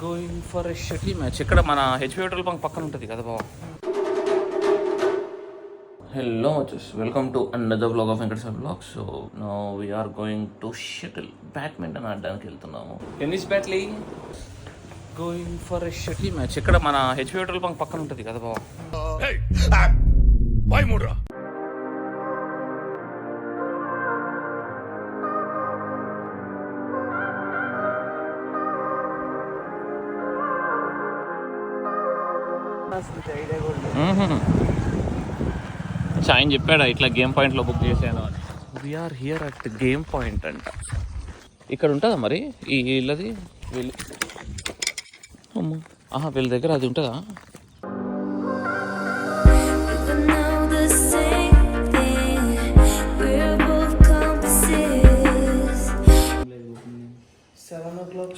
Going for a shuttle match. ఇక్కడ మన HP petrol bunk పక్కన ఉంటుంది కదా బాబా. హలో మచస్, welcome to another vlog of Venkateswara vlog. So now we're going to shuttle badminton ఆడడానికి వెళ్తున్నాము. టెన్నిస్ బ్యాట్లీ going for a shuttle match. ఇక్కడ మన హెచ్పి పెట్రోల్ బంక్ పక్కన ఉంటుంది కదా బాబా. ఆయన చెప్పాడు ఇట్లా గేమ్ పాయింట్లో బుక్ చేసాను అని. We are here at Game Point అంట. ఇక్కడ ఉంటుందా మరి ఈ వీళ్ళది వీళ్ళ దగ్గర అది ఉంటుందా?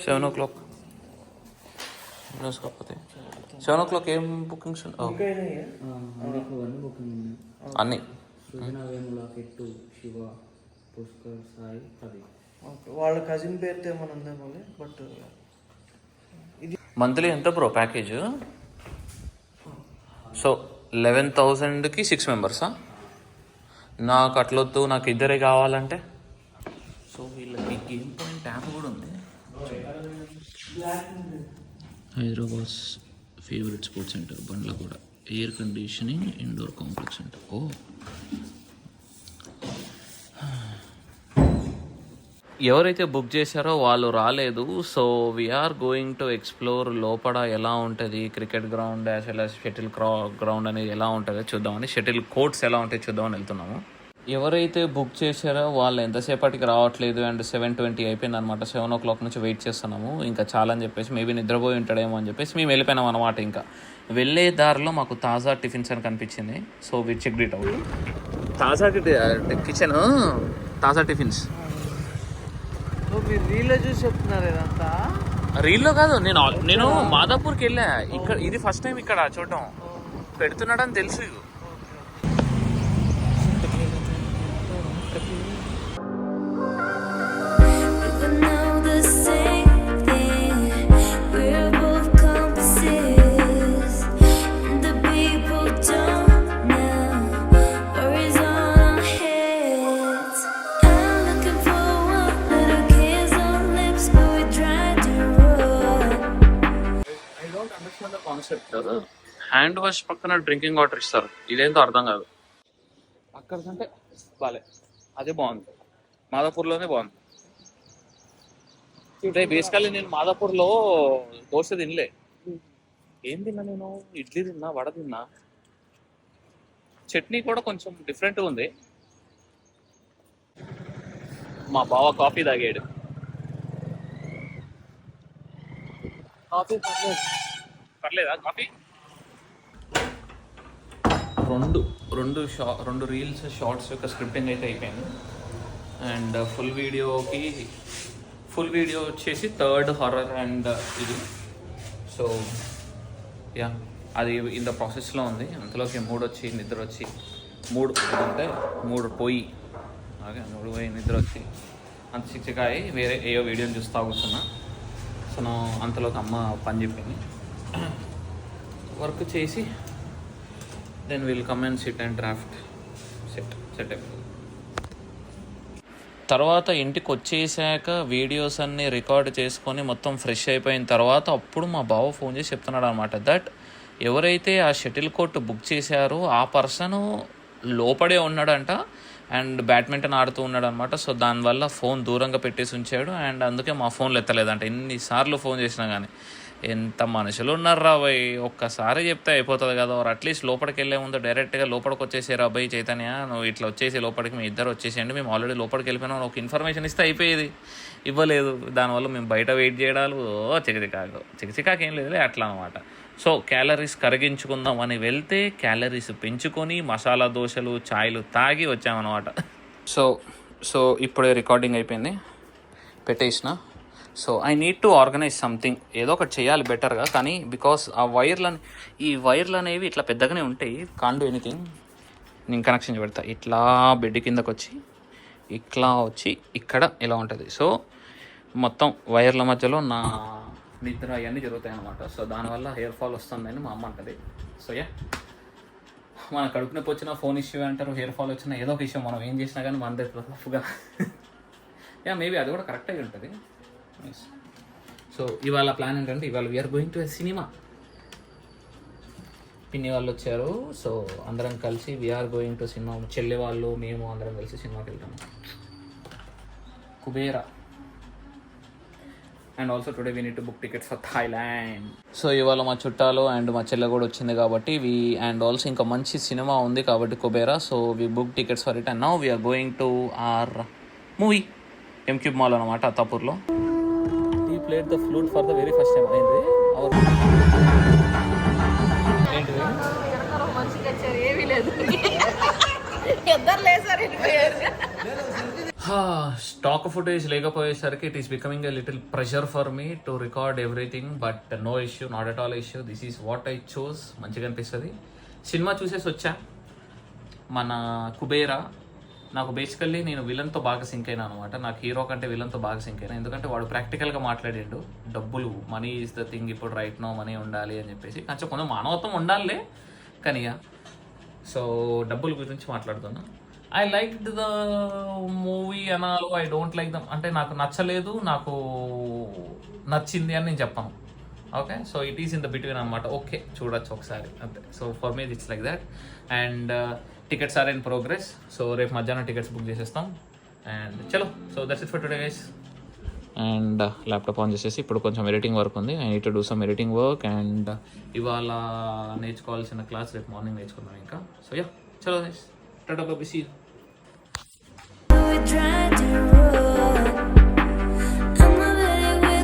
సెవెన్ ఓ క్లాక్ కాకపోతే 7 o'clock ఏం బుకింగ్స్ అన్నీ వాళ్ళ కజిన్ పేరుతో ఏమైనా ఉందా మళ్ళీ? బట్ ఇది మంత్లీ ఎంత బ్రో ప్యాకేజ్? సో 11,000కి 6 మెంబర్సా? నాకు అట్లొద్దు, నాకు ఇద్దరే కావాలంటే. సో వీళ్ళకి గేమ్ పాయింట్ యాప్ కూడా ఉంది. హైదరాబాద్ ఫేవరెట్ స్పోర్ట్స్ సెంటర్ బండ్ల కూడా ఎయిర్ కండిషనింగ్ ఇండోర్ కాంప్లెక్స్ అంట. ఎవరైతే బుక్ చేశారో వాళ్ళు రాలేదు. సో వీఆర్ గోయింగ్ టు ఎక్స్ప్లోర్ లోపల ఎలా ఉంటుంది cricket ground as well as shuttle ground అనేది ఎలా ఉంటుందో చూద్దామని, షటిల్ కోర్ట్స్ ఎలా ఉంటాయో చూద్దామని వెళ్తున్నాము. ఎవరైతే బుక్ చేశారో వాళ్ళు ఎంతసేపటికి రావట్లేదు. అండ్ 7:20 అయిపోయింది అనమాట. 7 o'clock నుంచి వెయిట్ చేస్తున్నాము. ఇంకా చాలా అని చెప్పేసి మేబీ నిద్రపోయి ఉంటాడేమో అని చెప్పేసి మేము వెళ్ళిపోయినాం అనమాట. ఇంకా వెళ్ళే దారిలో మాకు తాజా టిఫిన్స్ అని కనిపించింది. So we check it out. Taaza kitchen, Taaza tiffins. మీరు రీల్లో చూసి చెప్తున్నారు ఇదంతా? రీల్లో కాదు, నేను మాదాపూర్కి వెళ్ళా. ఇక్కడ ఇది ఫస్ట్ టైం ఇక్కడ చూడటం. పెడుతున్నాడని తెలుసు. కాన్సెప్ట్ హ్యాండ్ వాష్ పక్కన డ్రింకింగ్ వాటర్ ఇస్తారు. ఇదేంతో అర్థం కాదు. అక్కడ కంటే బాలే, అదే బాగుంది. మాదాపూర్లోనే బాగుంది. బేసికల్లీ నేను మాదాపూర్లో దోశ తినలే. ఏం తిన్నా నేను? ఇడ్లీ తిన్నా, వడ తిన్నా. చట్నీ కూడా కొంచెం డిఫరెంట్గా ఉంది. మా బావ కాఫీ తాగాడు. కాఫీ పర్లేదా? కాఫీ రెండు రీల్స్ షార్ట్స్ యొక్క స్క్రిప్టింగ్ అయితే అయిపోయింది. అండ్ ఫుల్ వీడియో వచ్చేసి 3rd హారర్ అండ్ ఇది. సో యా, అది ఇన్ ద ప్రాసెస్లో ఉంది. అంతలోకి 3 వచ్చి నిద్ర వచ్చి 3 పోయి అలాగే 3 పోయి నిద్ర వచ్చి అంత చిక్చికాయి వేరే ఏవో వీడియోని చూస్తూ కూర్చున్నా. సో నా అంతలోకి అమ్మ పని చెప్పింది. వర్క్ చేసి then will come and sit and draft set అయిపోతుంది. తర్వాత ఇంటికి వచ్చేసాక వీడియోస్ అన్నీ రికార్డ్ చేసుకొని మొత్తం ఫ్రెష్ అయిపోయిన తర్వాత అప్పుడు మా బావ ఫోన్ చేసి చెప్తున్నాడు అనమాట దట్ ఎవరైతే ఆ షటిల్ కోర్ట్ బుక్ చేశారో ఆ పర్సన్ లోపడే ఉన్నాడంట అండ్ బ్యాడ్మింటన్ ఆడుతూ ఉన్నాడు అనమాట. సో దానివల్ల ఫోన్ దూరంగా పెట్టేసి ఉంచాడు. అండ్ అందుకే మా ఫోన్లు ఎత్తలేదంట. ఎన్నిసార్లు ఫోన్ చేసినా కానీ. ఎంత మనుషులు ఉన్నారా బాయ్, ఒక్కసారి చెప్తే అయిపోతుంది కదా. అట్లీస్ట్ లోపలికి వెళ్ళే ముందు డైరెక్ట్గా లోపలికి వచ్చేసారు. అబ్బాయి చైతన్య నువ్వు ఇట్లా వచ్చేసి లోపలికి మీ ఇద్దరు వచ్చేసేయండి, మేము ఆల్రెడీ లోపలికి వెళ్ళిపోయినాం, ఒక ఇన్ఫర్మేషన్ ఇస్తే అయిపోయేది. ఇవ్వలేదు. దానివల్ల మేము బయట వెయిట్ చేయడాలు చికచికాకు ఏం లేదు అట్లా అనమాట. సో క్యాలరీస్ కరిగించుకుందాం అని వెళ్తే క్యాలరీస్ పెంచుకొని మసాలా దోశలు ఛాయ్లు తాగి వచ్చామన్నమాట. సో ఇప్పుడే రికార్డింగ్ అయిపోయింది, పెట్టేసిన. So I need to organise something, ఏదో ఒకటి చేయాలి బెటర్గా. కానీ బికాస్ ఈ వైర్లు అనేవి ఇట్లా పెద్దగానే ఉంటాయి. Can do anything. నేను కనెక్షన్ పెడతా. ఇట్లా బెడ్ కిందకు వచ్చి ఇట్లా వచ్చి ఇక్కడ ఇలా ఉంటుంది. సో మొత్తం వైర్ల మధ్యలో నా నిద్ర అవన్నీ జరుగుతాయి అన్నమాట. సో దానివల్ల హెయిర్ ఫాల్ వస్తుందని మా అమ్మ అంటది. సో మన కడుపు నొప్పి వచ్చినా ఫోన్ ఇష్యూ అంటారు, హెయిర్ ఫాల్ వచ్చినా ఏదో ఒక ఇష్యూ మనం ఏం చేసినా కానీ మన దగ్గర తప్పుగా మేబీ అది కూడా కరెక్ట్ అయి ఉంటుంది. సో ఇవాళ ప్లాన్ ఏంటంటే ఇవాళ we are going to a cinema. పిన్ని వాళ్ళు వచ్చారు, సో అందరం కలిసి వీఆర్ గోయింగ్ టు సినిమా. చెల్లె వాళ్ళు మేము అందరం కలిసి సినిమాకి వెళ్తాము, Kubera. And also today we need to book tickets for Thailand. So ఇవాళ మా చుట్టాలు అండ్ మా చెల్లె కూడా వచ్చింది కాబట్టి అండ్ ఆల్సో ఇంకా మంచి సినిమా ఉంది కాబట్టి Kubera. So we book tickets for it and now we're going to our movie MCube mall అనమాట, అత్తాపూర్లో. ఈ plate the flute for the very first time అయింది. ఏంటిది స్టాక్ ఫుటేజ్ లేకపోయేసరికి it is becoming a little pressure for me to record everything. But no issue, not at all issue. This is what I choose. మంచిగా అనిపిస్తుంది. Cinema చూసేసి వచ్చా మన కుబేరా. నాకు basically నేను విలన్తో బాగా సింక్ అయినా అనమాట. నాకు హీరో కంటే విలన్తో బాగా సింక్ అయినా, ఎందుకంటే వాడు ప్రాక్టికల్గా మాట్లాడిండు. డబ్బులు, మనీ ఈజ్ ద థింగ్, ఇప్పుడు రైట్ నో మనీ ఉండాలి అని చెప్పేసి. కొంచెం కొంచెం మానవత్వం ఉండాలి కానీ. సో డబ్బుల గురించి మాట్లాడుతున్నా. ఐ లైక్ ద మూవీ అనాలు, ఐ డోంట్ లైక్ దమ్ అంటే నాకు నచ్చలేదు, నాకు నచ్చింది అని నేను చెప్పాను. Okay, so it is in the between అనమాట. ఓకే, చూడొచ్చు ఒకసారి అంతే. So for me it's like that. And tickets are in progress. So రేపు మధ్యాహ్నం టికెట్స్ బుక్ చేసేస్తాం. అండ్ చలో, so that's it for today guys. And laptop on చేసేసి ఇప్పుడు కొంచెం ఎడిటింగ్ వర్క్ ఉంది. I need to do some editing work. And ఇవాళ నేర్చుకోవాల్సిన క్లాస్ రేపు మార్నింగ్ నేర్చుకుందాం ఇంకా. సో చలో guys, tata bye, see you.